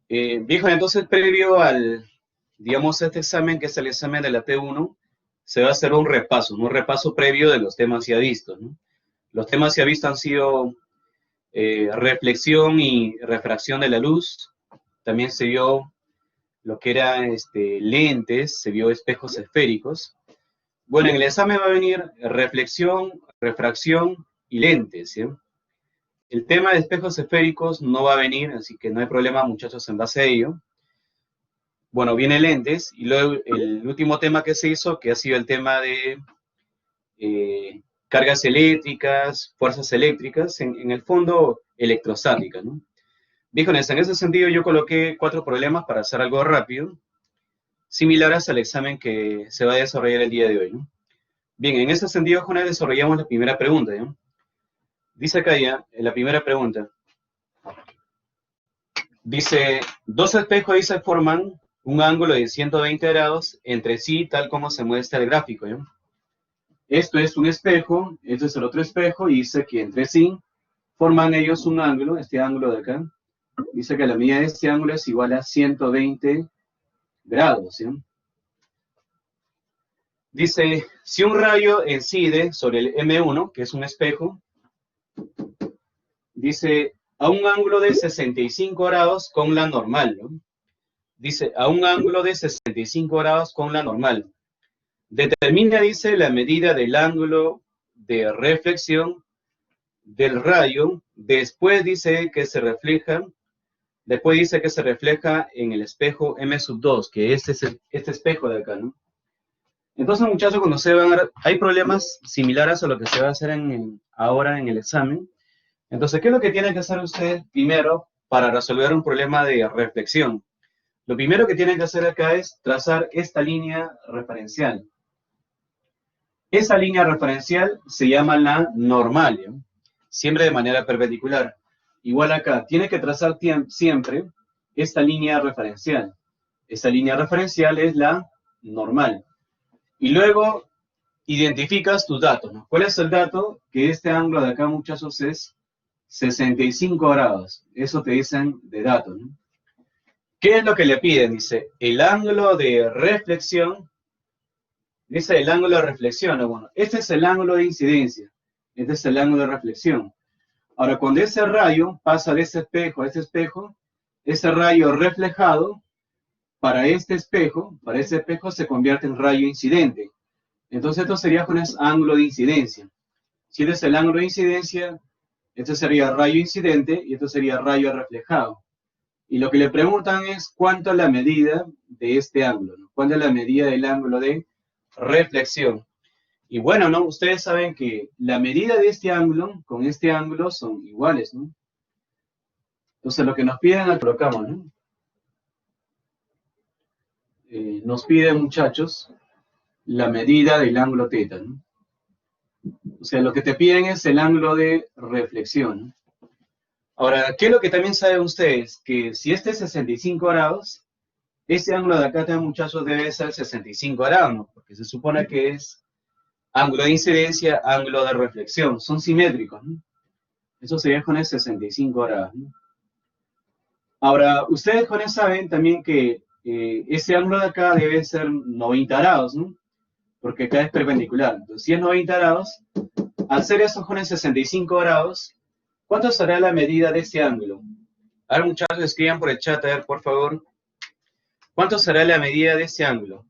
Viejo, entonces previo al, digamos, este examen, que es el examen de la T1, se va a hacer un repaso previo de los temas ya vistos, ¿no? Los temas ya vistos han sido reflexión y refracción de la luz, también se vio lo que era lentes, se vio espejos esféricos. Bueno, en el examen va a venir reflexión, refracción y lentes, ¿sí? El tema de espejos esféricos no va a venir, así que no hay problema, muchachos, en base a ello. Bueno, viene lentes, y luego el último tema que se hizo, que ha sido el tema de cargas eléctricas, fuerzas eléctricas, en el fondo electrostática, ¿no? Díjones, en ese sentido yo coloqué 4 problemas para hacer algo rápido, similares al examen que se va a desarrollar el día de hoy, ¿no? Bien, en ese sentido, Jonas, desarrollamos la primera pregunta, ¿no? Dice acá ya, en la primera pregunta, dice, dos espejos ahí se forman un ángulo de 120 grados entre sí, tal como se muestra el gráfico, ¿no? Esto es un espejo, esto es el otro espejo, y dice que entre sí forman ellos un ángulo, este ángulo de acá, dice que la medida de este ángulo es igual a 120 grados, ¿sí? Dice, si un rayo incide sobre el M1, que es un espejo, dice, a un ángulo de 65 grados con la normal, ¿no? Dice, a un ángulo de 65 grados con la normal. Determina, dice, la medida del ángulo de reflexión del rayo, después dice que se refleja, en el espejo M2, que este es este espejo de acá, ¿no? Entonces, muchachos, cuando se van a, hay problemas similares a lo que se va a hacer ahora en el examen. Entonces, ¿qué es lo que tienen que hacer ustedes primero para resolver un problema de reflexión? Lo primero que tienen que hacer acá es trazar esta línea referencial. Esa línea referencial se llama la normal, ¿no? Siempre de manera perpendicular. Igual acá, tiene que trazar siempre esta línea referencial. Esta línea referencial es la normal. Y luego identificas tus datos, ¿no? ¿Cuál es el dato? Que este ángulo de acá, muchachos, es 65 grados. Eso te dicen de dato, ¿no? ¿Qué es lo que le piden? Dice, el ángulo de reflexión. Dice el ángulo de reflexión, ¿no? Bueno, este es el ángulo de incidencia. Este es el ángulo de reflexión. Ahora, cuando ese rayo pasa de ese espejo a este espejo, ese rayo reflejado para ese espejo se convierte en rayo incidente. Entonces, esto sería con ese ángulo de incidencia. Si este es el ángulo de incidencia, este sería rayo incidente y esto sería rayo reflejado. Y lo que le preguntan es cuánto es la medida de este ángulo, ¿no? ¿Cuánto es la medida del ángulo de reflexión? Y bueno, ¿no? Ustedes saben que la medida de este ángulo con este ángulo son iguales, ¿no? Entonces, lo que nos piden, lo colocamos, ¿no? Nos piden, muchachos, la medida del ángulo θ, ¿no? O sea, lo que te piden es el ángulo de reflexión, ¿no? Ahora, ¿qué es lo que también saben ustedes? Que si este es 65 grados, este ángulo de acá, muchachos, debe ser 65 grados, ¿no? Porque se supone que es ángulo de incidencia, ángulo de reflexión. Son simétricos, ¿no? Eso sería con el 65 grados, ¿no? Ahora, ustedes con eso saben también que ese ángulo de acá debe ser 90 grados, ¿no? Porque acá es perpendicular. Entonces, si es 90 grados, al ser eso con el 65 grados, ¿cuánto será la medida de este ángulo? A ver, muchachos, escriban por el chat, a ver, por favor. ¿Cuánto será la medida de este ángulo?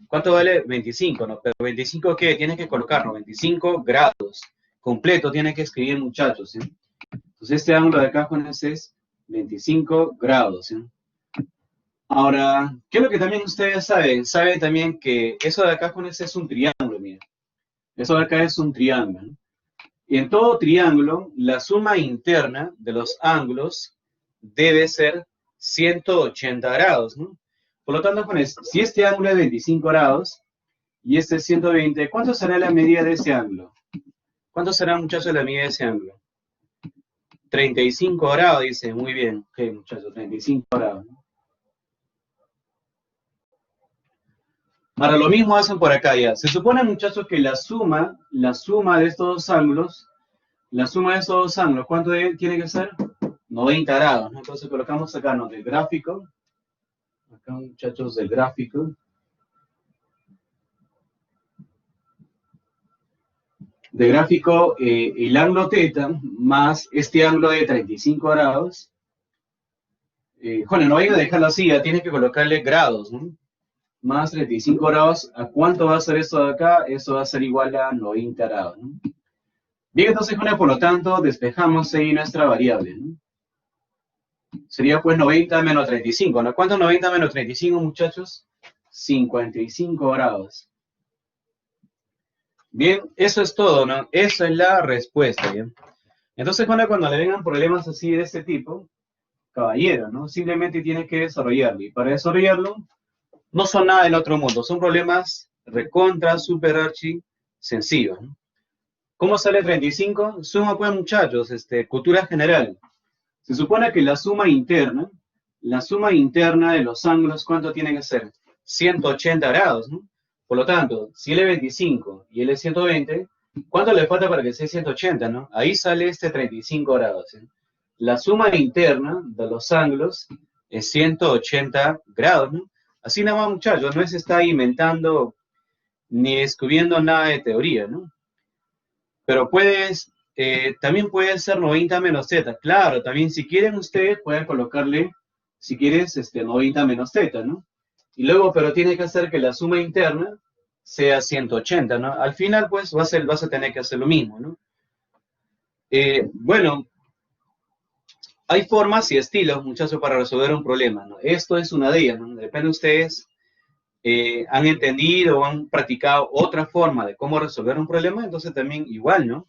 ¿Cuánto vale? 25, ¿no? Pero 25, ¿qué? Tienes que colocarlo, 25 grados. Completo tienes que escribir, muchachos, ¿sí? Entonces, este ángulo de acá con ese es 25 grados, ¿sí? Ahora, ¿qué es lo que también ustedes saben? Saben también que eso de acá con ese es un triángulo, miren. Eso de acá es un triángulo, ¿no? Y en todo triángulo, la suma interna de los ángulos debe ser 180 grados, ¿no? Por lo tanto, con esto, si este ángulo es 25 grados y este es 120, ¿cuánto será la medida de ese ángulo? ¿Cuánto será, muchachos, la medida de ese ángulo? 35 grados, dice. Muy bien. Ok, muchachos, 35 grados, ¿no? Ahora, lo mismo hacen por acá ya. Se supone, muchachos, que la suma de estos dos ángulos, ¿cuánto tiene que ser? 90 grados, ¿no? Entonces colocamos acá, ¿no? Del gráfico, acá muchachos del gráfico, el ángulo teta más este ángulo de 35 grados. Bueno, no vayan a dejarlo así, ya tienes que colocarle grados, ¿no? Más 35 grados, ¿a cuánto va a ser esto de acá? Eso va a ser igual a 90 grados, ¿no? Bien, entonces, bueno, por lo tanto, despejamos ahí nuestra variable, ¿no? Sería pues 90 menos 35, ¿no? ¿Cuánto es 90 menos 35, muchachos? 55 grados. Bien, eso es todo, ¿no? Esa es la respuesta, ¿bien? Entonces, cuando le vengan problemas así de este tipo, caballero, ¿no? Simplemente tienes que desarrollarlo. Y para desarrollarlo, no son nada del otro mundo. Son problemas recontra, super archi, sencillos, ¿no? ¿Cómo sale 35? Suma, pues, muchachos, cultura general. Se supone que la suma interna de los ángulos, ¿cuánto tiene que ser? 180 grados, ¿no? Por lo tanto, si él es 25 y él es 120, ¿cuánto le falta para que sea 180, no? Ahí sale 35 grados, ¿eh? La suma interna de los ángulos es 180 grados, ¿no? Así nada más, muchachos, no se está inventando ni descubriendo nada de teoría, ¿no? Pero también puede ser 90 menos z. Claro, también si quieren ustedes pueden colocarle, si quieres, 90 menos z, ¿no? Y luego, pero tiene que hacer que la suma interna sea 180, ¿no? Al final, pues, vas a tener que hacer lo mismo, ¿no? Bueno, hay formas y estilos, muchachos, para resolver un problema, ¿no? Esto es una de ellas, ¿no? Depende de ustedes, han entendido o han practicado otra forma de cómo resolver un problema, entonces también igual, ¿no?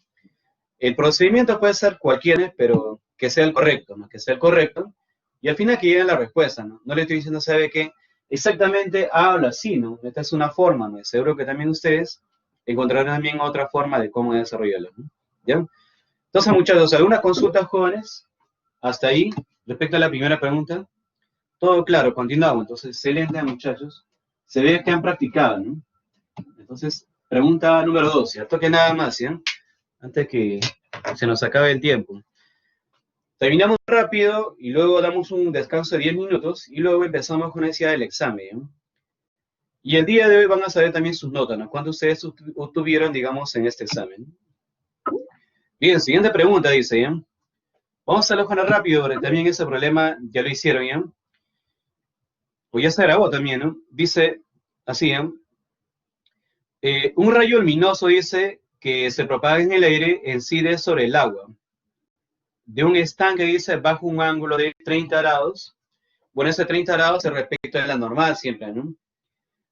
El procedimiento puede ser cualquiera, pero que sea el correcto, ¿no? Que sea el correcto. Y al final que llegue la respuesta, ¿no? No le estoy diciendo, ¿sabe qué? Exactamente habla así, ¿no? Esta es una forma, ¿no? Seguro que también ustedes encontrarán también otra forma de cómo desarrollarlo, ¿no? ¿Ya? Entonces, muchachos, ¿alguna consulta, jóvenes? Hasta ahí, respecto a la primera pregunta. Todo claro, continuamos. Entonces, excelente, muchachos. Se ve que han practicado, ¿no? Entonces, pregunta número 2, ¿cierto? Que nada más, ¿ya? Antes que se nos acabe el tiempo. Terminamos rápido y luego damos un descanso de 10 minutos y luego empezamos con esa del examen, ¿no? Y el día de hoy van a saber también sus notas, ¿no? ¿Cuánto ustedes obtuvieron, digamos, en este examen? Bien, siguiente pregunta, dice, ¿ya? Vamos a hacerlo rápido, porque también ese problema ya lo hicieron, ¿ya? O ya se grabó también, ¿no? Dice así, ¿ya? Un rayo luminoso dice que se propaga en el aire, incide sobre el agua. De un estanque, dice, bajo un ángulo de 30 grados. Bueno, ese 30 grados se respecta a la normal siempre, ¿no?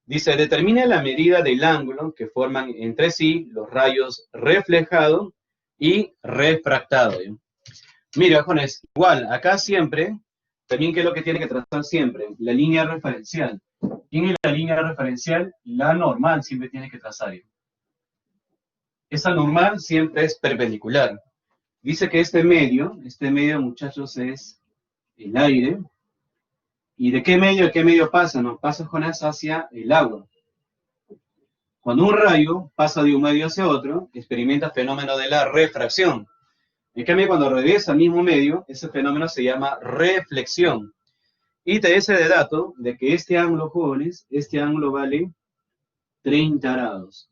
Dice, determina la medida del ángulo que forman entre sí los rayos reflejado y refractado, ¿eh? Mira, jóvenes, igual, acá siempre, también, ¿qué es lo que tiene que trazar siempre? La línea referencial. ¿Quién es la línea referencial? La normal siempre tiene que trazar, ¿eh? Esa normal siempre es perpendicular. Dice que este medio, muchachos, es el aire. ¿Y de qué medio pasa? No, pasa, Jonás, hacia el agua. Cuando un rayo pasa de un medio hacia otro, experimenta el fenómeno de la refracción. En cambio, cuando regresa al mismo medio, ese fenómeno se llama reflexión. Y te dice de dato de que este ángulo, jóvenes, este ángulo vale 30 grados.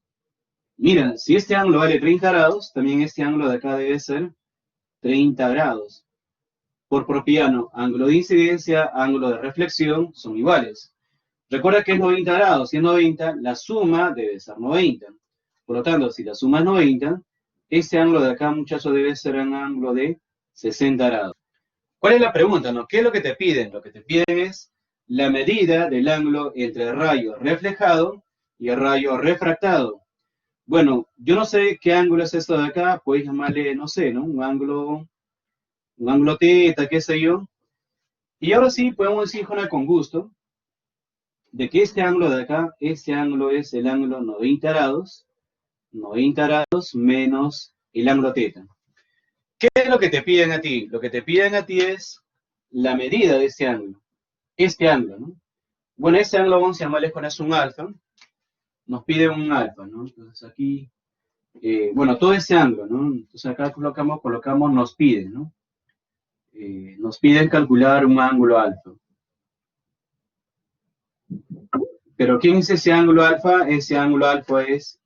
Mira, si este ángulo vale 30 grados, también este ángulo de acá debe ser 30 grados. Por propiedad, ¿no? Ángulo de incidencia, ángulo de reflexión son iguales. Recuerda que es 90 grados, si es 90, la suma debe ser 90. Por lo tanto, si la suma es 90, este ángulo de acá, muchachos, debe ser un ángulo de 60 grados. ¿Cuál es la pregunta, no? ¿Qué es lo que te piden? Lo que te piden es la medida del ángulo entre el rayo reflejado y el rayo refractado. Bueno, yo no sé qué ángulo es esto de acá, puedes llamarle, no sé, ¿no? Un ángulo teta, qué sé yo. Y ahora sí, podemos decir, Jonah, con gusto, de que este ángulo de acá, este ángulo es el ángulo 90 grados menos el ángulo teta. ¿Qué es lo que te piden a ti? Lo que te piden a ti es la medida de este ángulo, ¿no? Bueno, este ángulo vamos a llamarle con eso un alfa, nos pide un alfa, ¿no? Entonces aquí, bueno, todo ese ángulo, ¿no? Entonces acá colocamos nos pide, ¿no? nos piden calcular un ángulo alfa. Pero ¿quién es ese ángulo alfa? Ese ángulo alfa es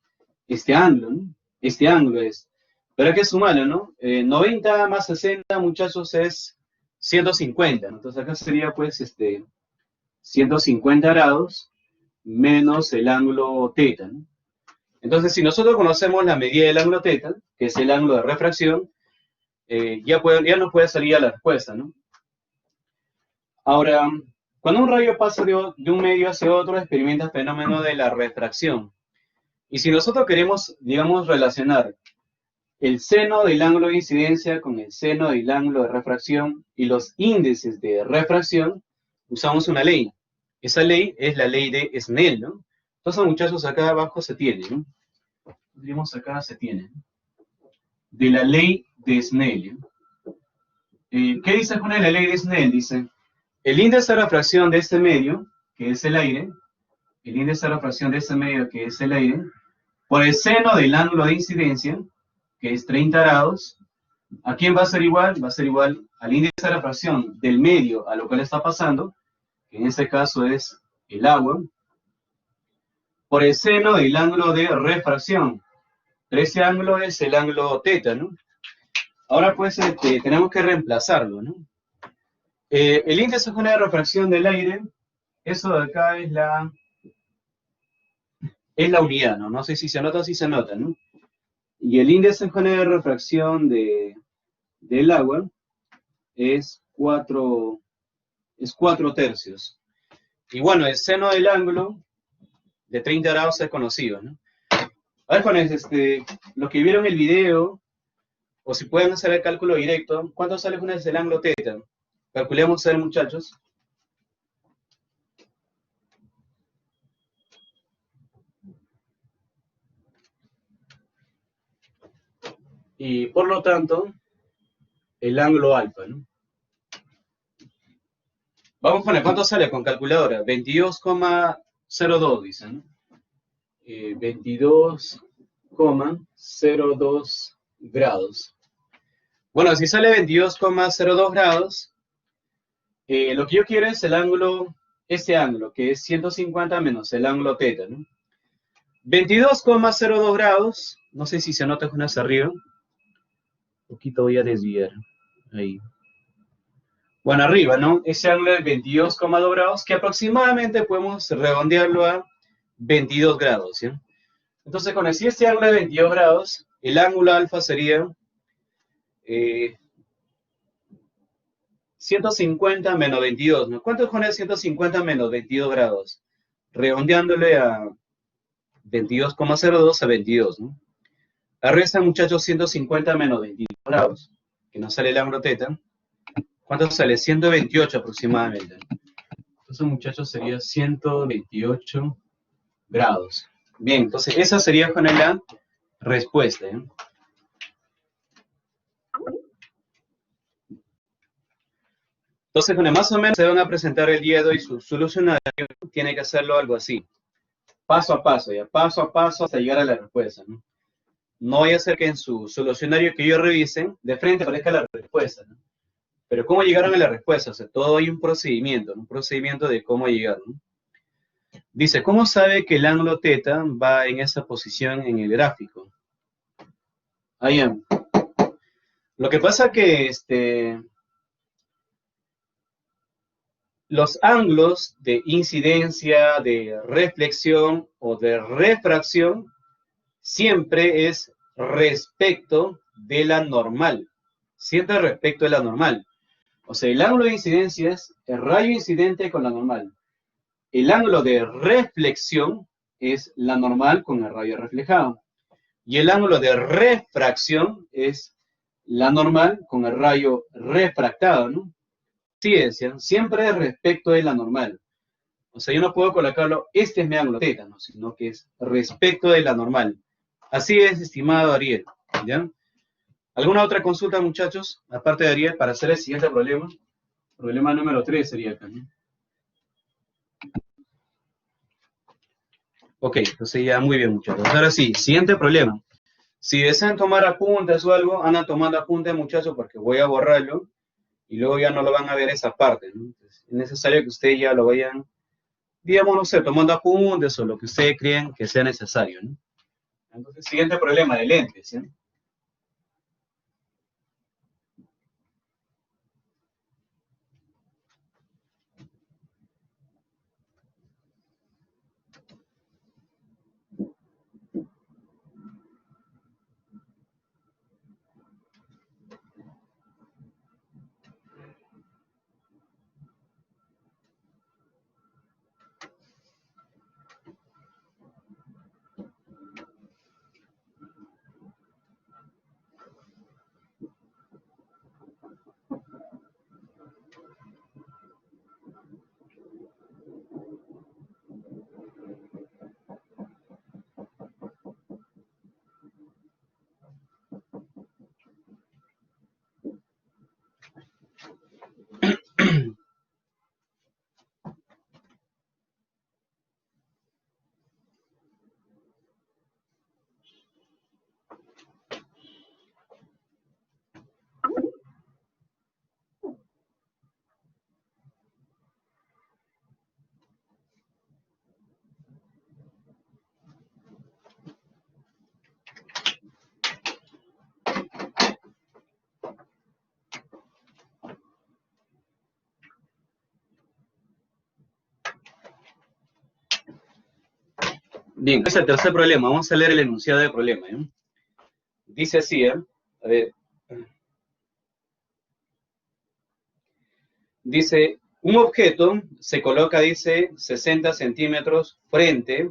este ángulo, ¿no? Este ángulo es. Pero hay que sumarlo, ¿no? 90 más 60, muchachos, es 150, ¿no? Entonces acá sería, pues, 150 grados menos el ángulo teta, ¿no? Entonces, si nosotros conocemos la medida del ángulo teta, que es el ángulo de refracción, ya nos puede salir a la respuesta, ¿no? Ahora, cuando un rayo pasa de un medio hacia otro, experimenta el fenómeno de la refracción. Y si nosotros queremos, digamos, relacionar el seno del ángulo de incidencia con el seno del ángulo de refracción y los índices de refracción, usamos una ley. Esa ley es la ley de Snell, ¿no? Entonces, muchachos, acá abajo se tiene, ¿no? Digamos, acá se tiene. De la ley de Snell, ¿no? ¿Qué dice con la ley de Snell? Dice, el índice de refracción de este medio, que es el aire, el índice de refracción de este medio, que es el aire, por el seno del ángulo de incidencia, que es 30 grados, ¿a quién va a ser igual? Va a ser igual al índice de refracción del medio a lo que le está pasando, que en este caso es el agua, por el seno del ángulo de refracción. Pero ese ángulo es el ángulo teta, ¿no? Ahora pues tenemos que reemplazarlo, ¿no? El índice de refracción del aire, eso de acá es la unidad, ¿no? No sé si se nota o si se nota, ¿no? Y el índice de refracción del agua es 4 tercios. Y bueno, el seno del ángulo de 30 grados es conocido, ¿no? A ver, jóvenes, los que vieron el video, o si pueden hacer el cálculo directo, ¿cuánto sale el ángulo teta? Calculemos, muchachos. Y por lo tanto, el ángulo alfa, ¿no? Vamos a poner, ¿cuánto sale con calculadora? 22,02, dicen, ¿no? 22,02 grados. Bueno, si sale 22,02 grados, lo que yo quiero es el ángulo, este ángulo, que es 150 menos el ángulo teta, ¿no? 22,02 grados, no sé si se nota con hacia arriba. Un poquito voy a desviar, ahí. Bueno, arriba, ¿no? Ese ángulo de 22,2 grados, que aproximadamente podemos redondearlo a 22 grados, ¿sí? Entonces, con si este ángulo de 22 grados, el ángulo alfa sería 150 menos 22, ¿no? ¿Cuánto es con el 150 menos 22 grados? Redondeándole a 22,02 a 22, ¿no? Resta, muchachos, 150 menos 22 grados, que nos sale el ángulo teta. ¿Cuánto sale? 128 aproximadamente. Entonces, muchachos, sería 128 grados. Bien, entonces esa sería con la respuesta, ¿eh? Entonces, con más o menos se van a presentar el día de hoy su solucionario. Tiene que hacerlo algo así, paso a paso, ya, paso a paso hasta llegar a la respuesta, ¿no? No vaya a ser que en su solucionario que yo revise, de frente aparezca la respuesta, ¿no? Pero ¿cómo llegaron a la respuesta? O sea, todo hay un procedimiento, ¿no? Un procedimiento de cómo llegar, ¿no? Dice, ¿cómo sabe que el ángulo teta va en esa posición en el gráfico? Ahí, lo que pasa que los ángulos de incidencia, de reflexión o de refracción siempre es respecto de la normal. Siempre respecto de la normal. O sea, el ángulo de incidencia es el rayo incidente con la normal. El ángulo de reflexión es la normal con el rayo reflejado. Y el ángulo de refracción es la normal con el rayo refractado, ¿no? Sí, decían, siempre respecto de la normal. O sea, yo no puedo colocarlo, este es mi ángulo teta, ¿no? Sino que es respecto de la normal. Así es, estimado Ariel, ¿ya? ¿Alguna otra consulta, muchachos? Aparte de Ariel, para hacer el siguiente problema. Problema número 3 sería acá, ¿no? Ok, entonces ya muy bien, muchachos. Ahora sí, siguiente problema. Si desean tomar apuntes o algo, andan tomando apuntes, muchachos, porque voy a borrarlo. y luego ya no lo van a ver esa parte, ¿no? Entonces, es necesario que ustedes ya lo vayan, digamos, no sé, tomando apuntes o lo que ustedes crean que sea necesario, ¿no? Entonces, siguiente problema de lentes, ¿sí? Bien, ese es el tercer problema. Vamos a leer el enunciado del problema, ¿eh? Dice así, ¿eh? A ver. Dice, un objeto se coloca, dice, 60 centímetros frente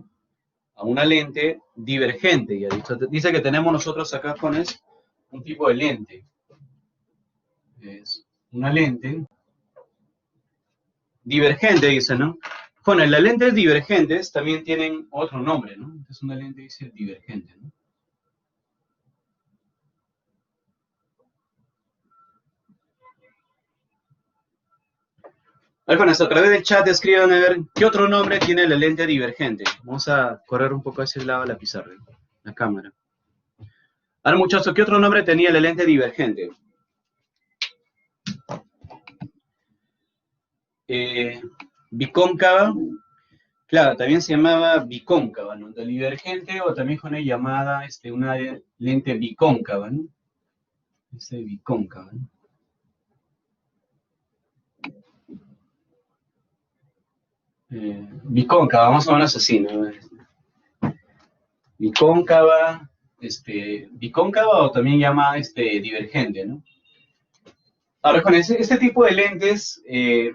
a una lente divergente. Ya dice que tenemos nosotros acá, Jones, un tipo de lente. Es una lente divergente, dice, ¿no? Bueno, las lentes divergentes también tienen otro nombre, ¿no? Es una lente, dice, divergente, ¿no? Alfanes, a través del chat escriban a ver qué otro nombre tiene la lente divergente. Vamos a correr un poco hacia el lado de la pizarra, la cámara. Ahora, muchachos, ¿qué otro nombre tenía la lente divergente? Bicóncava, claro, también se llamaba bicóncava, ¿no? De divergente o también con ella llamada una lente bicóncava, ¿no? Bicóncava, ¿no? Bicóncava, más o menos así, ¿no? Bicóncava, bicóncava o también llama divergente, ¿no? Ahora, con este tipo de lentes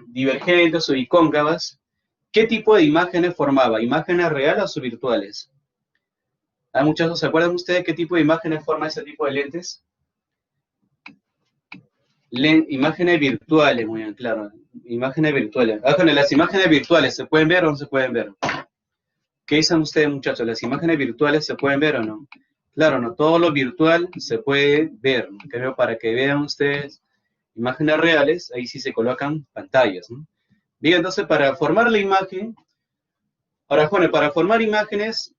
divergentes o bicóncavas, ¿qué tipo de imágenes formaba? ¿Imágenes reales o virtuales? ¿Hay muchachos, se acuerdan ustedes qué tipo de imágenes forma ese tipo de lentes? Imágenes virtuales, muy bien, claro. Imágenes virtuales. Ah, con las imágenes virtuales, ¿se pueden ver o no se pueden ver? ¿Qué dicen ustedes, muchachos? ¿Las imágenes virtuales se pueden ver o no? Claro, no todo lo virtual se puede ver, ¿no? Creo para que vean ustedes imágenes reales, ahí sí se colocan pantallas, ¿no? Bien, entonces para formar la imagen, ahora, bueno, para formar imágenes,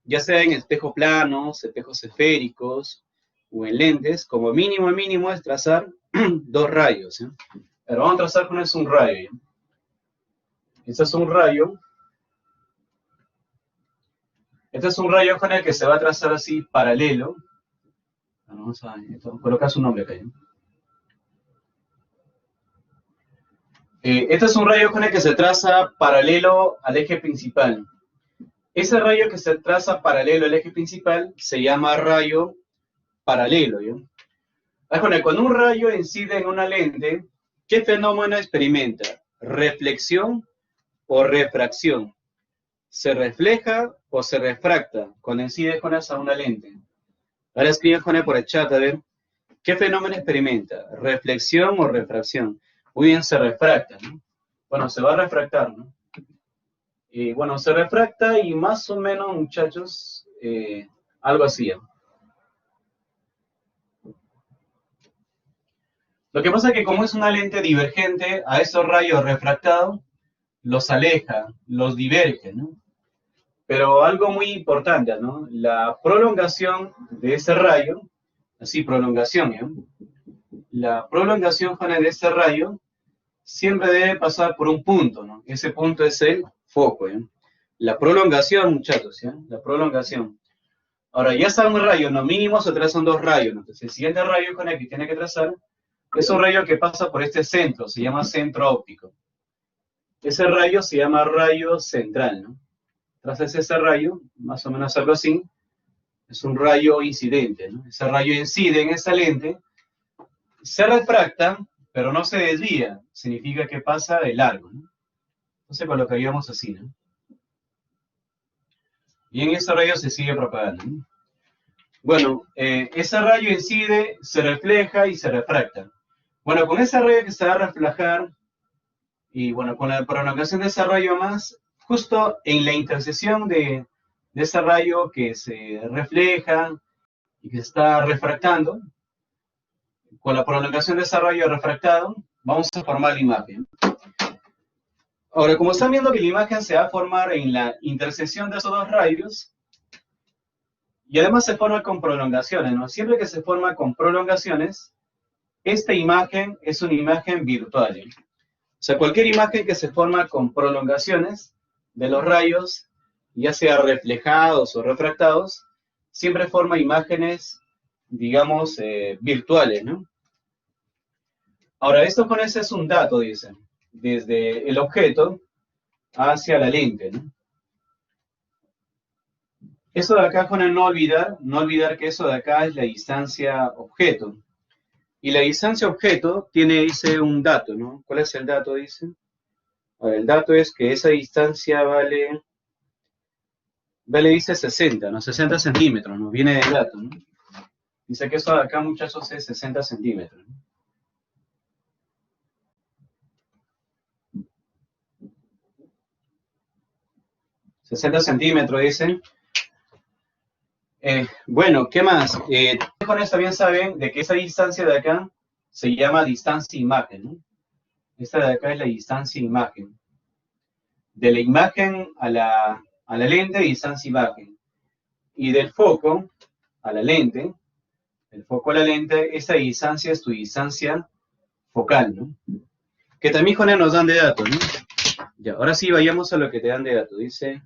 ya sea en espejos planos, espejos esféricos o en lentes, como mínimo es trazar dos rayos, ¿sí? Pero vamos a trazar con eso un rayo, ¿sí? Este es un rayo. Este es un rayo con el que se va a trazar así paralelo. Vamos a colocar su nombre acá, ¿sí? Este es un rayo con el que se traza paralelo al eje principal. Ese rayo que se traza paralelo al eje principal se llama rayo paralelo, ¿sí? Cuando un rayo incide en una lente, ¿qué fenómeno experimenta? ¿Reflexión o refracción? ¿Se refleja o se refracta cuando incide con esa una lente? Ahora escriben con por el chat, a ver, ¿qué fenómeno experimenta? ¿Reflexión o refracción? Muy bien, se refracta, ¿no? Bueno, se va a refractar, ¿no? Bueno, se refracta y más o menos, muchachos, algo así, ¿no? Lo que pasa es que como es una lente divergente, a esos rayos refractados los aleja, los diverge, ¿no? Pero algo muy importante, ¿no? La prolongación de ese rayo, así prolongación, ¿no? la prolongación, Juan, de este rayo siempre debe pasar por un punto, ¿no? Ese punto es el foco, ¿ya? La prolongación, muchachos, ¿ya? La prolongación. Ahora, ya está un rayo, ¿no? Mínimo se trazan dos rayos, ¿no? Entonces, el siguiente rayo, Juan, que tiene que trazar es un rayo que pasa por este centro, se llama centro óptico. Ese rayo se llama rayo central, ¿no? Trazas ese rayo, más o menos algo así, es un rayo incidente, ¿no? Ese rayo incide en esa lente, se refracta, pero no se desvía, significa que pasa de largo, ¿no? Entonces colocaríamos así, ¿no? Y en ese rayo se sigue propagando, ¿no? Bueno, ese rayo incide, se refleja y se refracta. Bueno, con ese rayo que se va a reflejar, y bueno, con la prolongación de ese rayo más, justo en la intersección de ese rayo que se refleja y que se está refractando, con la prolongación de ese rayo refractado, vamos a formar la imagen. Ahora, como están viendo que la imagen se va a formar en la intersección de esos dos rayos, y además se forma con prolongaciones, ¿no? Siempre que se forma con prolongaciones, esta imagen es una imagen virtual, ¿eh? O sea, cualquier imagen que se forma con prolongaciones de los rayos, ya sea reflejados o refractados, siempre forma imágenes, digamos, virtuales, ¿no? Ahora, esto con ese es un dato, dicen, desde el objeto hacia la lente, ¿no? Eso de acá, Juan, no olvidar que eso de acá es la distancia objeto. Y la distancia objeto dice un dato, ¿no? ¿Cuál es el dato, dice? Ahora, el dato es que esa distancia dice 60, ¿no? 60 centímetros, ¿no? Viene del dato, ¿no? Dice que eso de acá, muchachos, es 60 centímetros, ¿no? $60, dicen. Bueno, ¿qué más? Con esto bien saben de que esa distancia de acá se llama distancia imagen, ¿no? Esta de acá es la distancia imagen. De la imagen a la lente, distancia imagen. Y del foco a la lente, el foco a la lente, esta distancia es tu distancia focal, ¿no? Que también, Juana, nos dan de datos, ¿no? Ya, ahora sí, vayamos a lo que te dan de datos. Dice,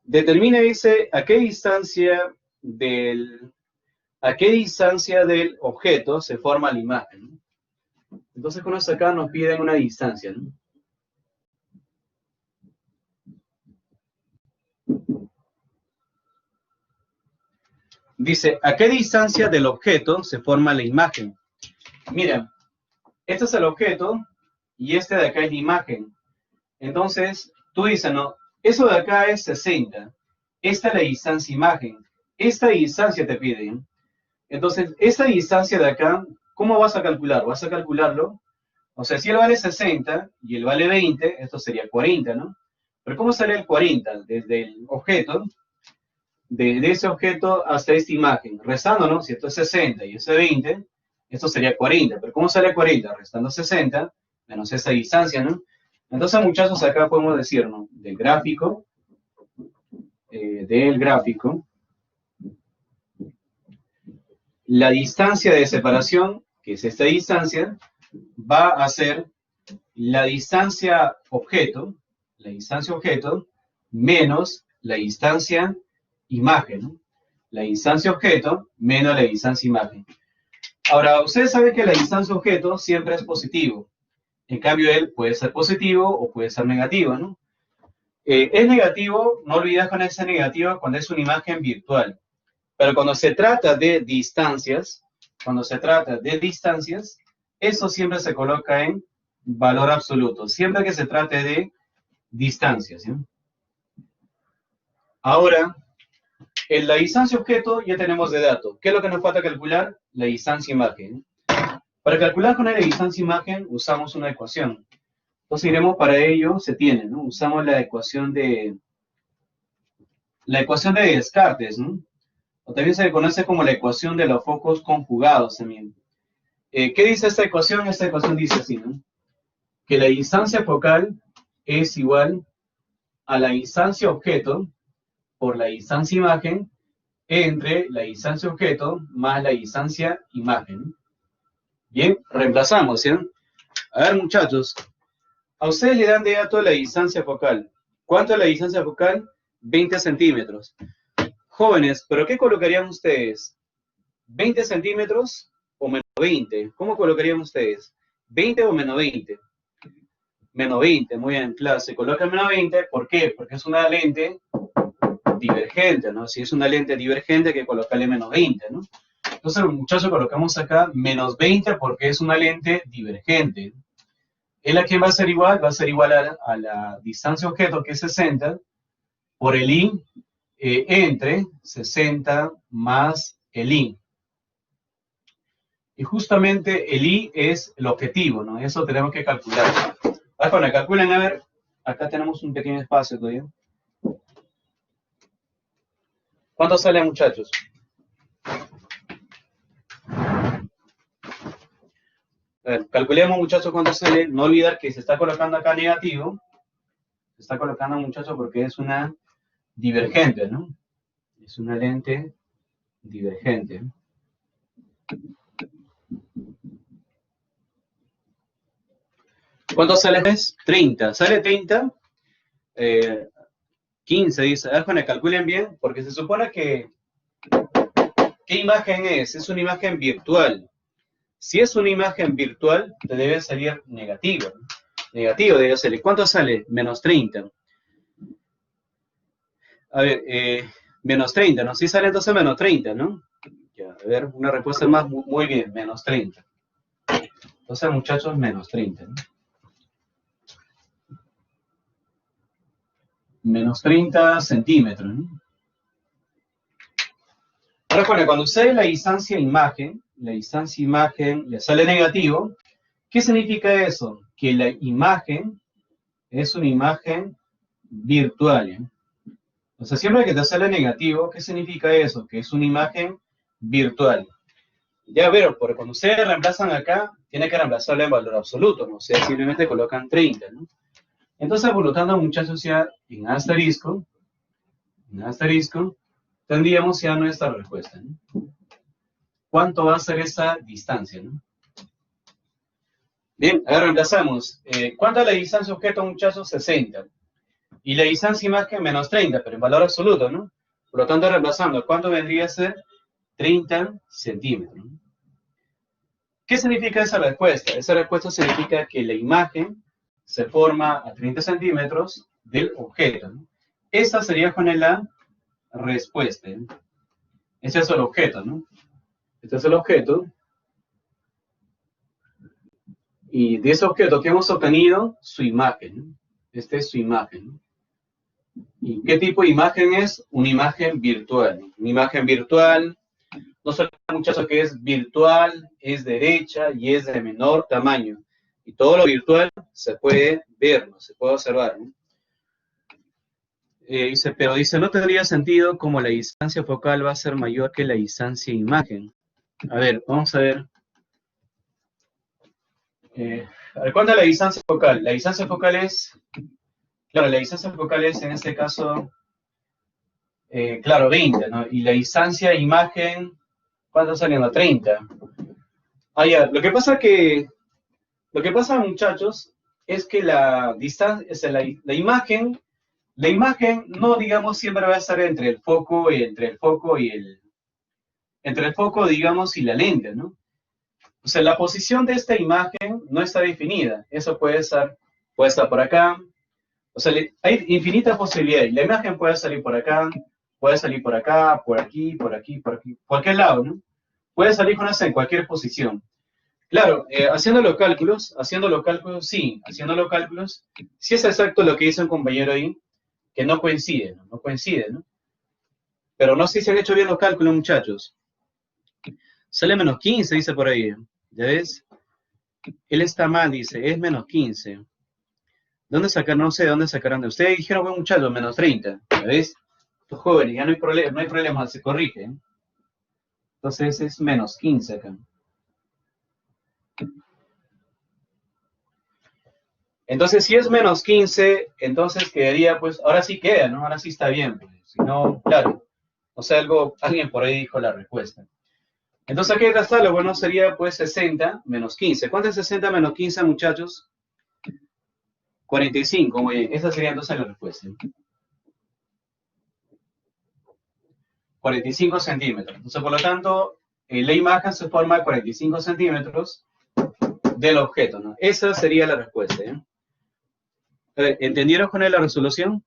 determina, dice, a qué distancia del objeto se forma la imagen, ¿no? Entonces, con esto acá nos piden una distancia, ¿no? Dice, ¿a qué distancia del objeto se forma la imagen? Mira, este es el objeto y este de acá es la imagen. Entonces, tú dices, no, eso de acá es 60. Esta es la distancia imagen. Esta distancia te piden. Entonces, esta distancia de acá, ¿cómo vas a calcular? Vas a calcularlo. O sea, si él vale 60 y él vale 20, esto sería 40, ¿no? Pero ¿cómo sale el 40? Desde el objeto, de ese objeto hasta esta imagen. Restando, ¿no? Si esto es 60 y ese 20, esto sería 40. Pero ¿cómo sale 40? Restando 60 menos esa distancia, ¿no? Entonces, muchachos, acá podemos decir, ¿no? Del gráfico, la distancia de separación, que es esta distancia, va a ser la distancia objeto menos la distancia imagen, ¿no? La distancia objeto menos la distancia imagen. Ahora, ustedes saben que la distancia objeto siempre es positivo. En cambio, él puede ser positivo o puede ser negativo, ¿no? Es negativo, no olvides con ese negativo cuando es una imagen virtual. Pero cuando se trata de distancias, eso siempre se coloca en valor absoluto, siempre que se trate de distancias, ¿sí? Ahora, en la distancia objeto ya tenemos de dato. ¿Qué es lo que nos falta calcular? La distancia imagen. Para calcular con la distancia imagen usamos una ecuación. Entonces iremos para ello, se tiene, ¿no? Usamos la ecuación de Descartes, ¿no? O también se le conoce como la ecuación de los focos conjugados también. ¿Qué dice esta ecuación? Esta ecuación dice así, ¿no? Que la distancia focal es igual a la distancia objeto por la distancia imagen entre la distancia objeto más la distancia imagen. Bien, reemplazamos, ¿sí? A ver, muchachos, a ustedes le dan de dato la distancia focal. ¿Cuánto es la distancia focal? 20 centímetros. Jóvenes, ¿pero qué colocarían ustedes? ¿20 centímetros o menos 20? ¿Cómo colocarían ustedes? ¿20 o menos 20? Menos 20, muy bien, claro, se coloca menos 20, ¿por qué? Porque es una lente divergente, ¿no? Si es una lente divergente, hay que colocarle menos 20, ¿no? Entonces, muchachos, colocamos acá menos 20 porque es una lente divergente. ¿Es a quién va a ser igual? Va a ser igual a la distancia objeto, que es 60, por el I, entre 60 más el I. Y justamente el I es el objetivo, ¿no? Eso tenemos que calcular. Bueno, calculen, a ver, acá tenemos un pequeño espacio todavía. ¿Cuánto sale, muchachos? A ver, calculemos, muchachos, cuánto sale. No olvidar que se está colocando acá negativo. Se está colocando, muchachos, porque es una divergente, ¿no? Es una lente divergente. ¿Cuánto sale? 30. ¿Sale 30? 15, dice. A ver, calculen bien, porque se supone que... ¿Qué imagen es? Es una imagen virtual. Si es una imagen virtual, te debe salir negativo. Negativo debe salir. ¿Cuánto sale? Menos 30. A ver, menos 30, ¿no? Sí sale entonces menos 30, ¿no? Ya, a ver, una respuesta más, muy bien, menos 30. Entonces, muchachos, menos 30, ¿no? Menos 30 centímetros, ¿no? Ahora, cuando usted la distancia imagen le sale negativo, ¿qué significa eso? Que la imagen es una imagen virtual, ¿eh? O sea, siempre que te sale negativo, ¿qué significa eso? Que es una imagen virtual. Ya vieron, porque cuando ustedes reemplazan acá, tiene que reemplazarla en valor absoluto, ¿no? O sea, simplemente colocan 30, ¿no? Entonces, por lo tanto, muchachos, ya en asterisco, tendríamos ya nuestra respuesta, ¿no? ¿Cuánto va a ser esa distancia, ¿no? Bien, ahora reemplazamos. ¿Cuánto es la distancia objeto, muchachos? 60. Y la distancia imagen menos 30, pero en valor absoluto, ¿no? Por lo tanto, reemplazando, ¿cuánto vendría a ser? 30 centímetros. ¿Qué significa esa respuesta? Esa respuesta significa que la imagen se forma a 30 centímetros del objeto, ¿no? Esa sería con la respuesta, ¿no? Ese es el objeto, ¿no? Este es el objeto. Y de ese objeto que hemos obtenido, su imagen, ¿no? Esta es su imagen, ¿no? ¿Y qué tipo de imagen es? Una imagen virtual, ¿no? Una imagen virtual, no solo muchachos que es virtual, es derecha y es de menor tamaño. Y todo lo virtual se puede ver, ¿no? Se puede observar, ¿no? Dice, pero dice, no tendría sentido como la distancia focal va a ser mayor que la distancia imagen. A ver, vamos a ver. A ver, ¿cuánto es la distancia focal? La distancia focal es, claro, la distancia focal es en este caso, claro, 20, ¿no? Y la distancia imagen, ¿cuánto saliendo? 30. Ah, ya, lo que pasa, muchachos, es que la distancia, o sea, la imagen no, digamos, siempre va a estar entre el foco y entre el foco, digamos, y la lente, ¿no? O sea, la posición de esta imagen no está definida. Eso puede estar por acá. O sea, hay infinitas posibilidades. La imagen puede salir por acá, puede salir por acá, por aquí, por aquí, por aquí, cualquier lado, ¿no? Puede salir con esa en cualquier posición. Claro, haciendo los cálculos, sí, sí es exacto lo que dice un compañero ahí, que no coincide, ¿no? No coincide, ¿no? Pero no sé si se han hecho bien los cálculos, muchachos. Sale menos 15, dice por ahí. ¿Ya ves? Él está mal, dice, es menos 15. ¿Dónde sacaron? No sé de dónde sacaron de ustedes. Dijeron, bueno, muchachos, menos 30. ¿Ya ves? Estos jóvenes, ya no hay problema, se corrige, ¿eh? Entonces es menos 15 acá. Entonces, si es menos 15, entonces quedaría, pues, ahora sí queda, ¿no? Ahora sí está bien, pues. Si no, claro. O sea, alguien por ahí dijo la respuesta. Entonces aquí está, lo bueno sería pues 60 menos 15. ¿Cuánto es 60 menos 15, muchachos? 45, muy bien. Esa sería entonces la respuesta. 45 centímetros. Entonces, por lo tanto, la imagen se forma a 45 centímetros del objeto, ¿no? Esa sería la respuesta, ¿eh? A ver, ¿entendieron con la resolución?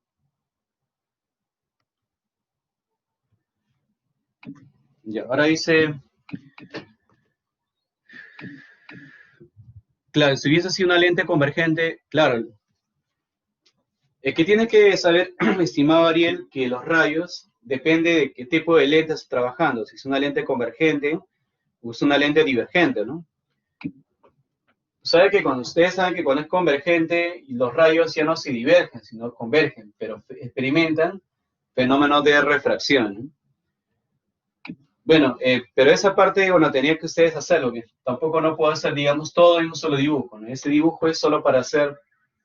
Ya, ahora dice, claro, si hubiese sido una lente convergente, claro, es que tiene que saber, estimado Ariel, que los rayos depende de qué tipo de lente estás trabajando, si es una lente convergente o es una lente divergente, ¿no? Sabe que cuando ustedes saben que cuando es convergente, los rayos ya no se divergen, sino convergen, pero experimentan fenómenos de refracción, ¿no? Bueno, pero esa parte, bueno, tenía que ustedes hacerlo, que tampoco no puedo hacer, digamos, todo en un solo dibujo, ¿no? Ese dibujo es solo para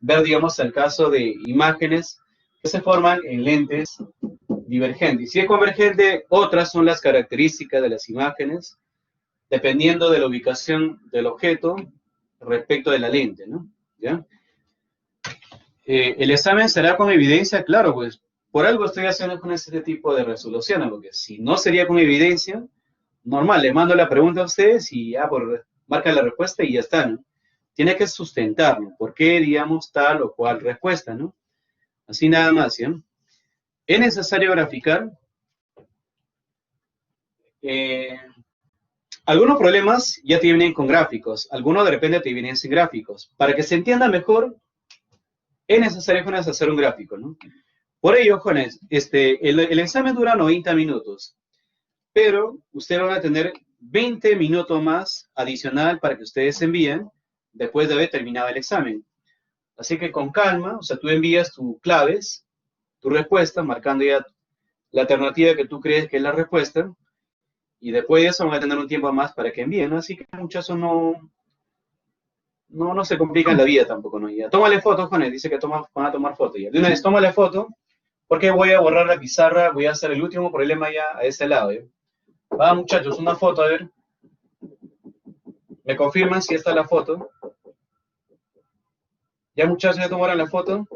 ver, digamos, el caso de imágenes que se forman en lentes divergentes. Y si es convergente, otras son las características de las imágenes, dependiendo de la ubicación del objeto respecto de la lente, ¿no? ¿Ya? El examen será con evidencia, claro, pues por algo estoy haciendo con este tipo de resoluciones, porque si no sería con evidencia, normal, le mando la pregunta a ustedes y ya marca la respuesta y ya está, ¿no? Tiene que sustentarlo, ¿por qué, digamos, tal o cual respuesta, ¿no? Así nada más, ¿sí? Es necesario graficar. Eh, algunos problemas ya te vienen con gráficos, algunos de repente te vienen sin gráficos. Para que se entienda mejor, es necesario, Jonas, hacer un gráfico, ¿no? Por ello, Jonas, el examen dura 90 minutos, pero ustedes van a tener 20 minutos más adicional para que ustedes envíen después de haber terminado el examen. Así que con calma, o sea, tú envías tus claves, tu respuesta, marcando ya la alternativa que tú crees que es la respuesta, y después de eso van a tener un tiempo más para que envíen, ¿no? Así que muchachos no se complican la vida tampoco, ¿no? Ya, tómale foto, Juanes, dice que van a tomar foto ya. De una vez, tómale foto, porque voy a borrar la pizarra, voy a hacer el último problema ya a ese lado, ¿eh? Va, muchachos, una foto, a ver. ¿Me confirman si está la foto? ¿Ya, muchachos, ya tomaron la foto?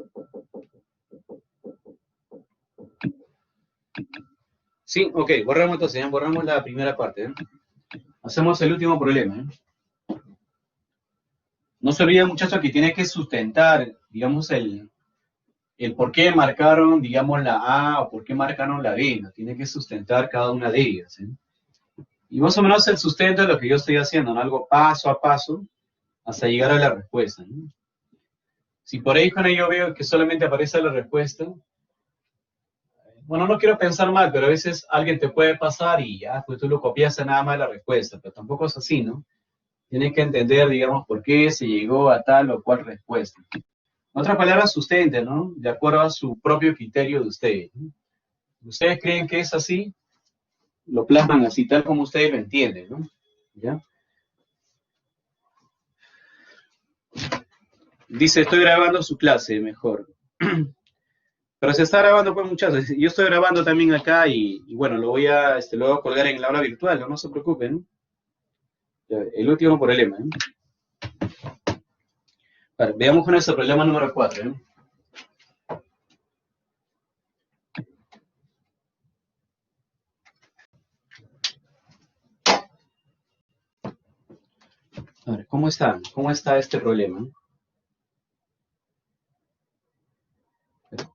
Sí, ok, borramos entonces, ya borramos la primera parte, ¿eh? Hacemos el último problema, ¿eh? No se olviden, muchachos, que tiene que sustentar, digamos, el por qué marcaron, digamos, la A o por qué marcaron la B, ¿no? Tiene que sustentar cada una de ellas, ¿eh? Y más o menos el sustento es lo que yo estoy haciendo, ¿no? Algo paso a paso hasta llegar a la respuesta, ¿no? Si por ahí con ello veo que solamente aparece la respuesta, bueno, no quiero pensar mal, pero a veces alguien te puede pasar y ya, pues tú lo copias a nada más la respuesta, pero tampoco es así, ¿no? Tienes que entender, digamos, por qué se llegó a tal o cual respuesta. En otras palabras, sustente, ¿no? De acuerdo a su propio criterio de ustedes, ¿no? Ustedes creen que es así, lo plasman así, tal como ustedes lo entienden, ¿no? ¿Ya? Dice, estoy grabando su clase, mejor. Pero se está grabando, pues, muchachos. Yo estoy grabando también acá y bueno, lo voy a colgar en la hora virtual, no se preocupen. Ya, el último problema, ¿eh? Vale, veamos con ese problema número 4, ¿eh? A ver, ¿cómo está? ¿Cómo está este problema?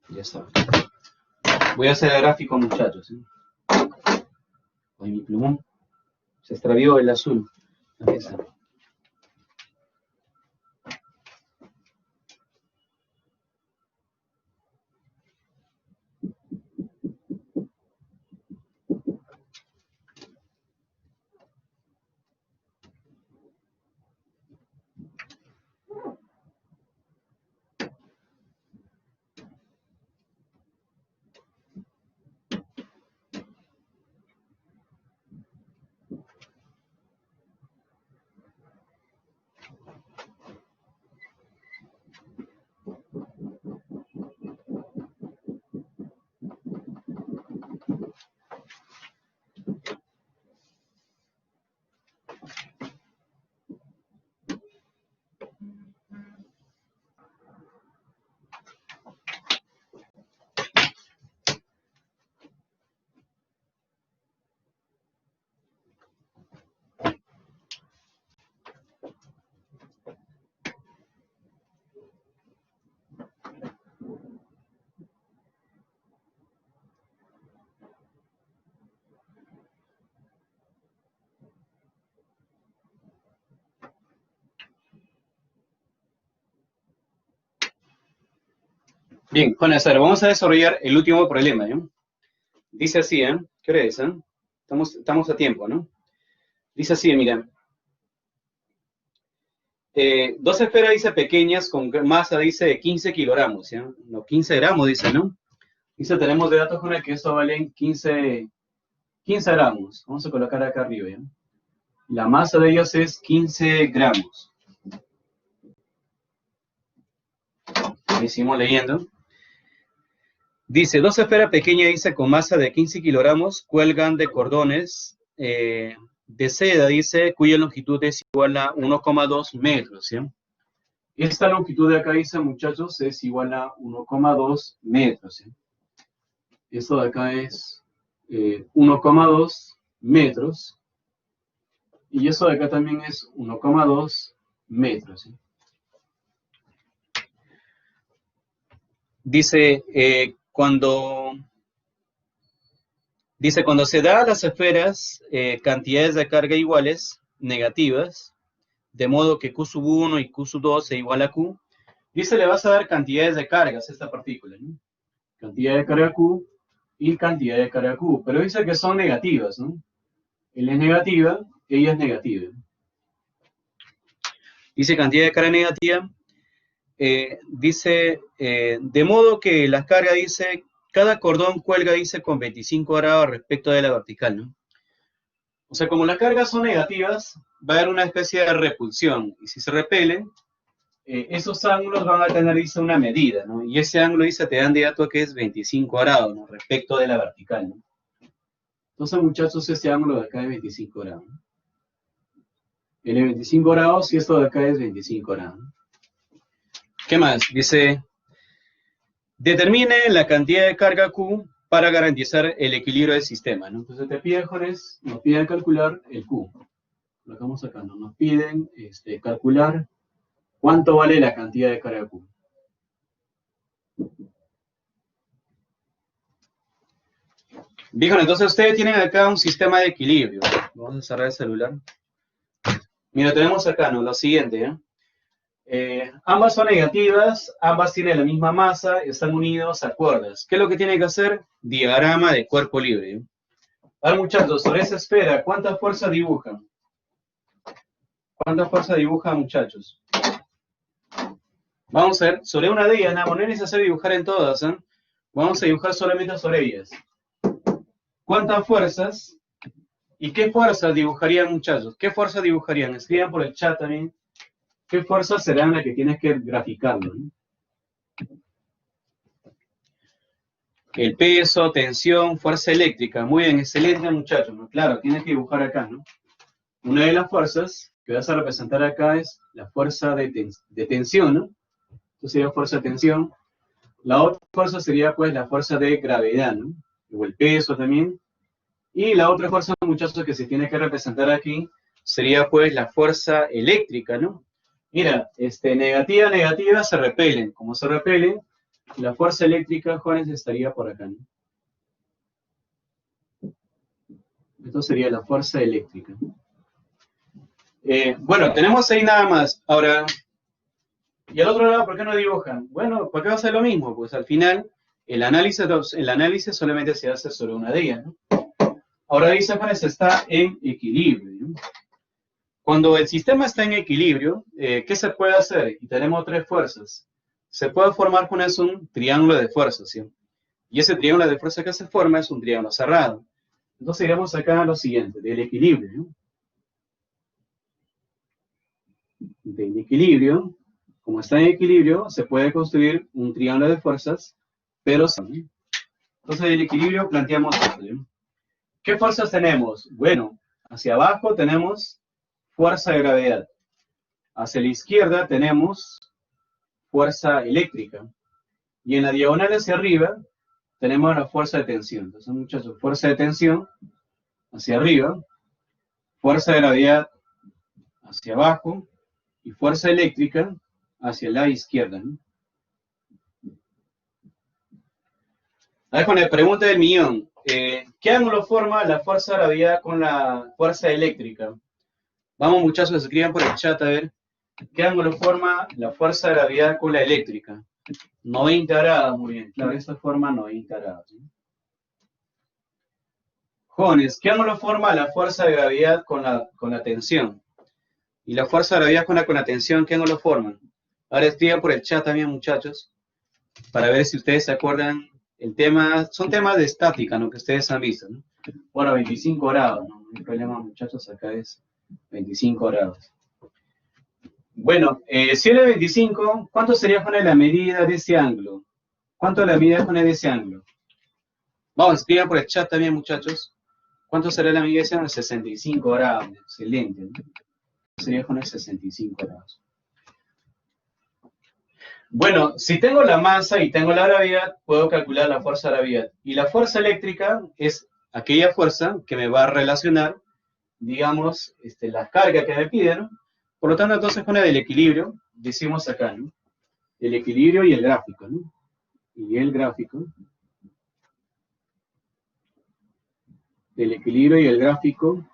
Ya está. Voy a hacer el gráfico, muchachos, ¿eh? Ay, mi plumón. Se extravió el azul. Aquí está. Bien, jóvenes, ahora vamos a desarrollar el último problema, ¿eh? Dice así, ¿eh? ¿Qué hora es, estamos a tiempo, ¿no? Dice así, mira. Dos esferas, dice, pequeñas con masa, dice, de 15 kilogramos, ¿ya? No, 15 gramos, dice, ¿no? Dice, tenemos de datos con el que esto vale 15 gramos. Vamos a colocar acá arriba, ¿ya? La masa de ellos es 15 gramos. Ahí seguimos leyendo. Dice, dos esferas pequeñas, dice, con masa de 15 kilogramos, cuelgan de cordones de seda, dice, cuya longitud es igual a 1,2 metros, ¿sí? Esta longitud de acá, dice, muchachos, es igual a 1,2 metros, ¿sí? Esto de acá es 1,2 metros. Y eso de acá también es 1,2 metros, ¿sí? Dice, cuando se da a las esferas cantidades de carga iguales, negativas, de modo que Q sub 1 y Q sub 2 es igual a Q, dice, le vas a dar cantidades de cargas a esta partícula, ¿no? Cantidad de carga Q y cantidad de carga Q, pero dice que son negativas, ¿no? Él es negativa, ella es negativa. Dice cantidad de carga negativa, dice, de modo que la carga, dice, cada cordón cuelga, dice, con 25 grados respecto de la vertical, ¿no? O sea, como las cargas son negativas, va a haber una especie de repulsión, y si se repelen, esos ángulos van a tener, dice, una medida, ¿no? Y ese ángulo, dice, te dan de dato que es 25 grados, ¿no? Respecto de la vertical, ¿no? Entonces, muchachos, este ángulo de acá es 25 grados, ¿no? Él es 25 grados y esto de acá es 25 grados, ¿no? ¿Qué más? Dice, determine la cantidad de carga Q para garantizar el equilibrio del sistema, ¿no? Entonces te piden, jóvenes, nos piden calcular el Q. Lo dejamos acá, ¿no? Nos piden calcular cuánto vale la cantidad de carga Q. Bien, entonces ustedes tienen acá un sistema de equilibrio. Vamos a cerrar el celular. Mira, tenemos acá, ¿no? Lo siguiente, ¿eh? Ambas son negativas, ambas tienen la misma masa, están unidos a cuerdas. ¿Qué es lo que tiene que hacer? Diagrama de cuerpo libre. Ahora, muchachos, sobre esa esfera, ¿cuánta fuerza dibujan? ¿Cuánta fuerza dibujan, muchachos? Vamos a ver, sobre una de ellas, no es necesario dibujar en todas, ¿eh? Vamos a dibujar solamente sobre ellas. ¿Cuántas fuerzas? ¿Y qué fuerzas dibujarían, muchachos? ¿Qué fuerzas dibujarían? Escriban por el chat también. ¿Qué fuerzas serán las que tienes que graficarlo, ¿no? El peso, tensión, fuerza eléctrica. Muy bien, excelente, muchachos, ¿no? Claro, tienes que dibujar acá, ¿no? Una de las fuerzas que vas a representar acá es la fuerza de tensión, ¿no? Esto sería fuerza de tensión. La otra fuerza sería, pues, la fuerza de gravedad, ¿no? O el peso también. Y la otra fuerza, muchachos, que se tiene que representar aquí sería, pues, la fuerza eléctrica, ¿no? Mira, negativa, negativa, se repelen. Como se repelen, la fuerza eléctrica, jóvenes, estaría por acá, ¿no? Esto sería la fuerza eléctrica. Bueno, tenemos ahí nada más. Ahora, y al otro lado, ¿por qué no dibujan? Bueno, ¿por qué va a ser lo mismo? Pues al final, el análisis solamente se hace sobre una de ellas, ¿no? Ahora dice, jóvenes, está en equilibrio, ¿no? Cuando el sistema está en equilibrio, ¿qué se puede hacer? Y tenemos tres fuerzas. Se puede formar con eso un triángulo de fuerzas, ¿sí? Y ese triángulo de fuerza que se forma es un triángulo cerrado. Entonces iremos acá a lo siguiente, del equilibrio, ¿no? Del equilibrio, como está en equilibrio, se puede construir un triángulo de fuerzas, pero sí. Entonces del equilibrio planteamos esto, ¿no? ¿Qué fuerzas tenemos? Bueno, hacia abajo tenemos fuerza de gravedad. Hacia la izquierda tenemos fuerza eléctrica. Y en la diagonal hacia arriba tenemos la fuerza de tensión. Entonces, muchachos, fuerza de tensión hacia arriba, fuerza de gravedad hacia abajo y fuerza eléctrica hacia la izquierda, ¿no? A ver, con la pregunta del millón. ¿Qué ángulo forma la fuerza de gravedad con la fuerza eléctrica? Vamos, muchachos, escriban por el chat a ver. ¿Qué ángulo forma la fuerza de gravedad con la eléctrica? 90 grados, muy bien. Claro, esta forma 90 grados. ¿Sí? Jóvenes, ¿qué ángulo forma la fuerza de gravedad con la tensión? Y la fuerza de gravedad con la tensión, ¿qué ángulo forman? Ahora escriban por el chat también, muchachos, para ver si ustedes se acuerdan. El tema, son temas de estática, ¿no? Que ustedes han visto, ¿no? Bueno, 25 grados, ¿no? No hay problema, muchachos, acá es 25 grados. Bueno, si era 25, ¿cuánto sería con la medida de ese ángulo? ¿Cuánto es la medida con ese ángulo? Vamos, escriban por el chat también, muchachos. ¿Cuánto será la medida de ese ángulo? 65 grados. Excelente, ¿no? Sería con el 65 grados. Bueno, si tengo la masa y tengo la gravedad, puedo calcular la fuerza de gravedad. Y la fuerza eléctrica es aquella fuerza que me va a relacionar, digamos, las cargas que me piden, ¿no? Por lo tanto, entonces con el equilibrio, decimos acá, ¿no? El equilibrio y el gráfico, ¿no? Y el gráfico. El equilibrio y el gráfico.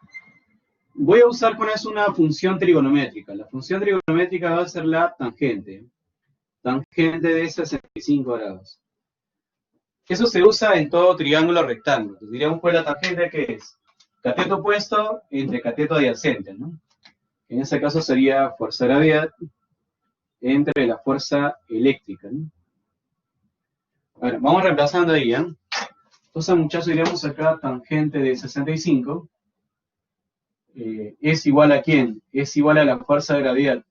Voy a usar con eso una función trigonométrica. La función trigonométrica va a ser la tangente. Tangente de 65 grados. Eso se usa en todo triángulo rectángulo. Entonces, diríamos, pues la tangente, ¿qué es? Cateto opuesto entre cateto adyacente, ¿no? En ese caso sería fuerza de gravedad entre la fuerza eléctrica, ¿no? Bueno, vamos reemplazando ahí, ¿eh? Entonces, muchachos, diríamos acá tangente de 65 es igual a ¿quién? Es igual a la fuerza de gravedad.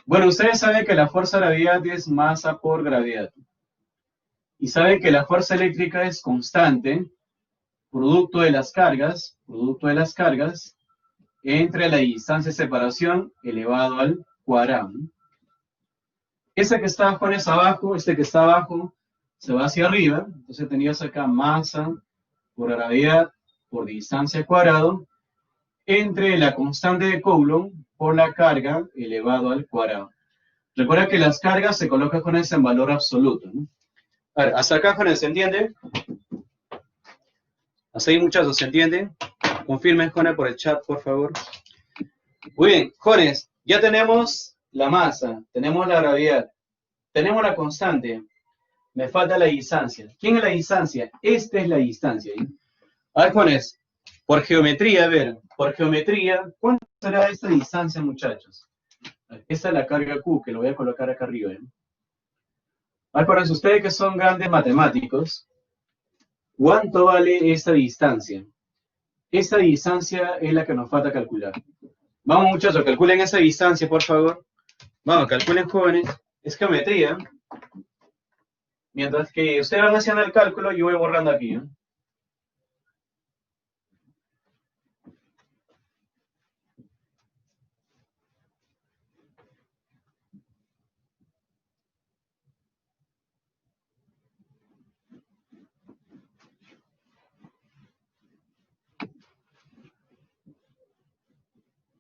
Bueno, ustedes saben que la fuerza de gravedad es masa por gravedad. Y saben que la fuerza eléctrica es constante, producto de las cargas, entre la distancia de separación elevado al cuadrado. Ese que está Juanes abajo, este que está abajo, se va hacia arriba. Entonces tenías acá masa por gravedad por distancia al cuadrado entre la constante de Coulomb por la carga elevado al cuadrado. Recuerda que las cargas se colocan con ese en valor absoluto, ¿no? A ver, hasta acá, Jones, ¿se entiende? Hasta ahí, muchachos, ¿se entiende? Confirmen, Jones, por el chat, por favor. Muy bien, Jones, ya tenemos la masa, tenemos la gravedad, tenemos la constante, me falta la distancia. ¿Quién es la distancia? Esta es la distancia. ¿Eh? A ver, Jones, por geometría, a ver, por geometría, ¿cuánto será esta distancia, muchachos? Esta es la carga Q, que lo voy a colocar acá arriba. ¿Eh? A ver, Jones, ustedes que son grandes matemáticos, ¿cuánto vale esta distancia? Esta distancia es la que nos falta calcular. Vamos, muchachos, calculen esa distancia, por favor. Vamos, calculen, jóvenes. Es geometría. Mientras que ustedes van haciendo el cálculo, yo voy borrando aquí. ¿Eh?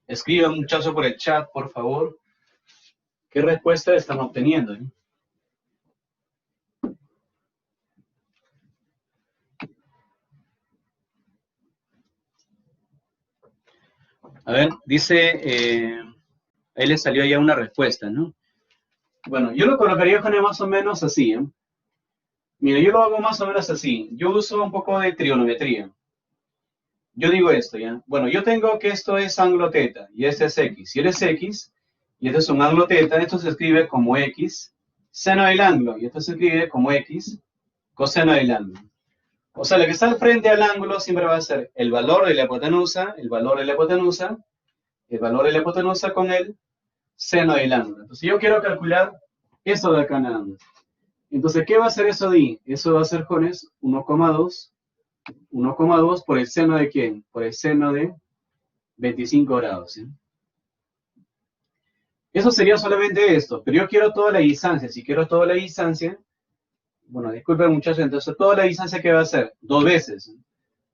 Escriban, muchachos, por el chat, por favor. ¿Qué respuesta están obteniendo? ¿Eh? A ver, dice, ahí le salió ya una respuesta, ¿no? Bueno, yo lo colocaría con más o menos así, ¿eh? Mira, yo lo hago más o menos así. Yo uso un poco de trigonometría. Yo digo esto, ¿ya? Bueno, yo tengo que esto es ángulo teta y este es x. Si él es x y este es un ángulo teta, esto se escribe como x seno del ángulo y esto se escribe como x coseno del ángulo. O sea, lo que está al frente al ángulo siempre va a ser el valor de la hipotenusa, el valor de la hipotenusa, el valor de la hipotenusa con el seno del ángulo. Entonces yo quiero calcular eso de acá nada más. Entonces, ¿qué va a ser eso de I? Eso va a ser, jóvenes, 1,2 por el seno de ¿quién? Por el seno de 25 grados. ¿Sí? Eso sería solamente esto, pero yo quiero toda la distancia. Si quiero toda la distancia, bueno, disculpen muchachos, entonces toda la distancia que va a ser 2 veces.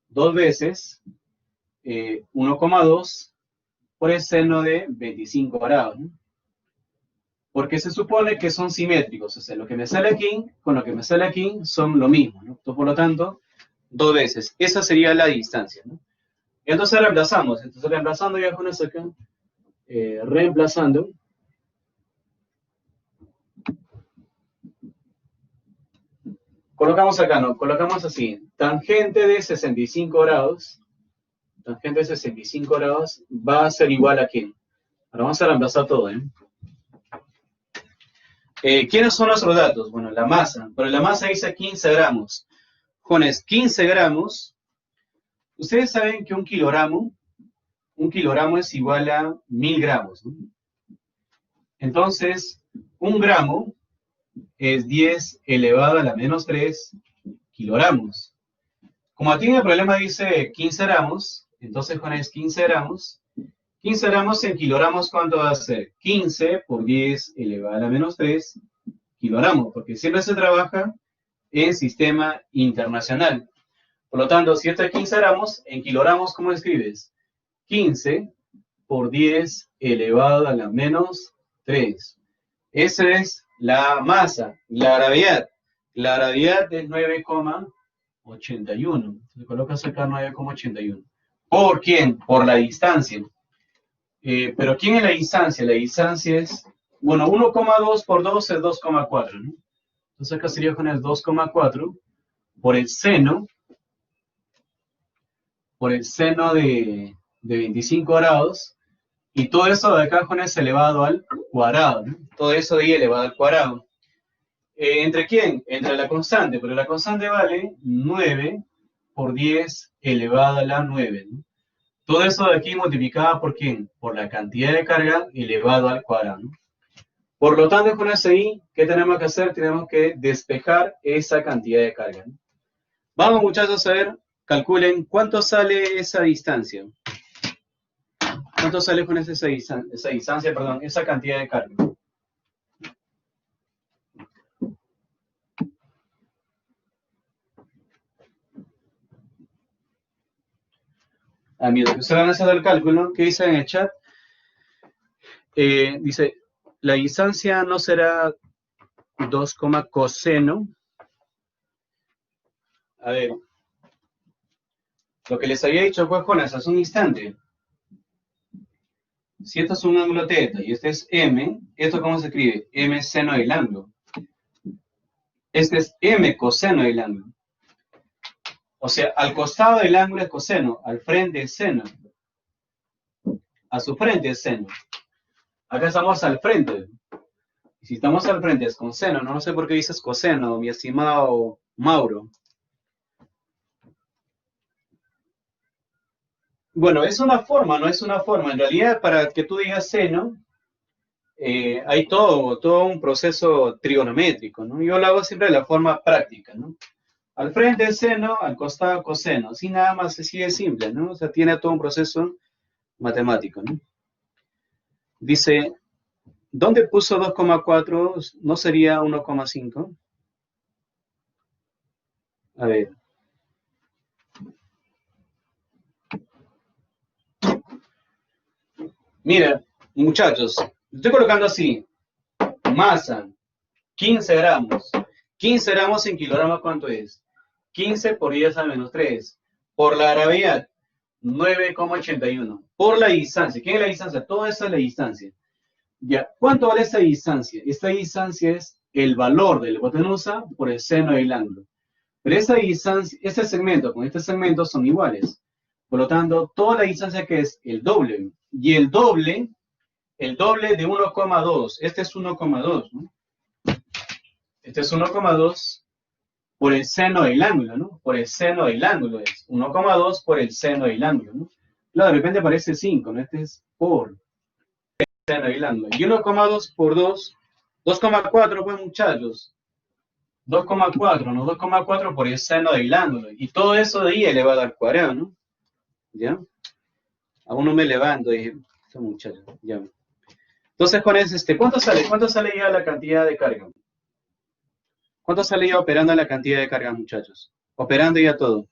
2 veces 1,2 por el seno de 25 grados. ¿No? Porque se supone que son simétricos, o sea, lo que me sale aquí con lo que me sale aquí son lo mismo, ¿no? Entonces, por lo tanto, 2 veces. Esa sería la distancia, ¿no? Y entonces reemplazamos. Entonces, reemplazando ya con eso acá, reemplazando. Colocamos acá, ¿no? Colocamos así. Tangente de 65 grados. Tangente de 65 grados va a ser igual a ¿quién? Ahora vamos a reemplazar todo, ¿eh? ¿Quiénes son nuestros datos? Bueno, la masa. Pero la masa dice 15 gramos. Jóvenes, 15 gramos. Ustedes saben que un kilogramo es igual a 1000 gramos, ¿no? Entonces, un gramo es 10 elevado a la menos 3 kilogramos. Como aquí en el problema dice 15 gramos, entonces jóvenes, 15 gramos. 15 gramos en kilogramos, ¿cuánto va a ser? 15 por 10 elevado a la menos 3 kilogramos, porque siempre se trabaja en sistema internacional. Por lo tanto, si esto es 15 gramos, en kilogramos, ¿cómo escribes? 15 por 10 elevado a la menos 3. Esa es la masa, la gravedad. La gravedad es 9,81. Se coloca acá 9,81. ¿Por quién? Por la distancia. Pero ¿quién es la distancia? La distancia es, bueno, 1,2 por 2 es 2,4, ¿no? Entonces acá sería con el 2,4 por el seno de 25 grados, y todo eso de acá con es elevado al cuadrado, ¿no? Todo eso de ahí elevado al cuadrado. ¿Entre quién? Entre la constante, pero la constante vale 9 por 10 elevado a la 9, ¿no? Todo eso de aquí multiplicado por ¿quién? Por la cantidad de carga elevado al cuadrado, ¿no? Por lo tanto, con eso ahí, ¿qué tenemos que hacer? Tenemos que despejar esa cantidad de carga, ¿no? Vamos, muchachos, a ver, calculen cuánto sale esa distancia. ¿Cuánto sale con esa distancia, perdón, esa cantidad de carga? Mientras que ustedes van haciendo el cálculo, ¿qué dice en el chat? Dice, la distancia no será 2, coseno. A ver, lo que les había dicho fue, Jonas, hace un instante. Si esto es un ángulo θ y este es m, ¿esto cómo se escribe? M seno del ángulo. Este es m coseno del ángulo. O sea, al costado del ángulo es coseno, al frente es seno. A su frente es seno. Acá estamos al frente. Y si estamos al frente es con seno. No sé por qué dices coseno, mi estimado Mauro. Bueno, es una forma, no es una forma. En realidad, para que tú digas seno, hay todo un proceso trigonométrico, ¿no? Yo lo hago siempre de la forma práctica, ¿no? Al frente es seno, al costado coseno. Así nada más, así de simple, ¿no? O sea, tiene todo un proceso matemático, ¿no? Dice, ¿dónde puso 2,4? ¿No sería 1,5? A ver. Mira, muchachos, estoy colocando así. Masa, 15 gramos. 15 gramos en kilogramos, ¿cuánto es? 15 por 10 a menos 3. Por la gravedad, 9,81. Por la distancia. ¿Quién es la distancia? Todo eso es la distancia. Ya, ¿cuánto vale esta distancia? Esta distancia es el valor de la hipotenusa por el seno del ángulo. Pero esa distancia, este segmento con este segmento son iguales. Por lo tanto, toda la distancia que es el doble. Y el doble de 1,2. Este es 1,2, ¿no? Este es 1,2 por el seno del ángulo, ¿no? Por el seno del ángulo es 1,2 por el seno del ángulo, ¿no? Claro, de repente aparece 5, ¿no? Este es por el seno del ángulo. Y 1,2 por 2, 2,4, pues, muchachos. 2,4, ¿no? 2,4 por el seno del ángulo. Y todo eso de ahí elevado al cuadrado, ¿no? ¿Ya? Aún no me levanto, dije, este muchacho, ya. Entonces, con ese, ¿cuánto sale? ¿Cuánto sale ya la cantidad de carga? ¿Cuánto sale ya operando la cantidad de carga, muchachos? Operando ya todo.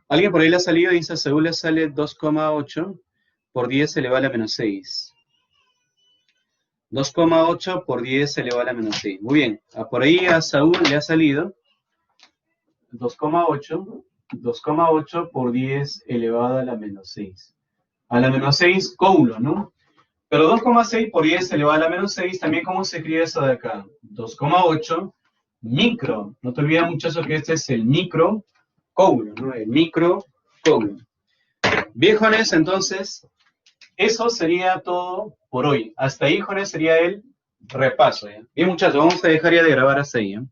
¿Alguien por ahí le ha salido? Dice, Saúl le sale 2,8 por 10 elevado a la menos 6. 2,8 por 10 elevado a la menos 6. Muy bien. Por ahí a Saúl le ha salido 2,8 por 10 elevado a la menos 6. A la menos 6 coulo, ¿no? Pero 2,6 por 10 elevado a la menos 6, también, ¿cómo se escribe eso de acá? 2,8 micro. No te olvides, muchachos, que este es el microcóbulo, ¿no? El microcóbulo. Bien, jóvenes, entonces, eso sería todo por hoy. Hasta ahí, jóvenes, sería el repaso, ¿ya? Bien, muchachos, vamos a dejar ya de grabar hasta ahí, ¿ya?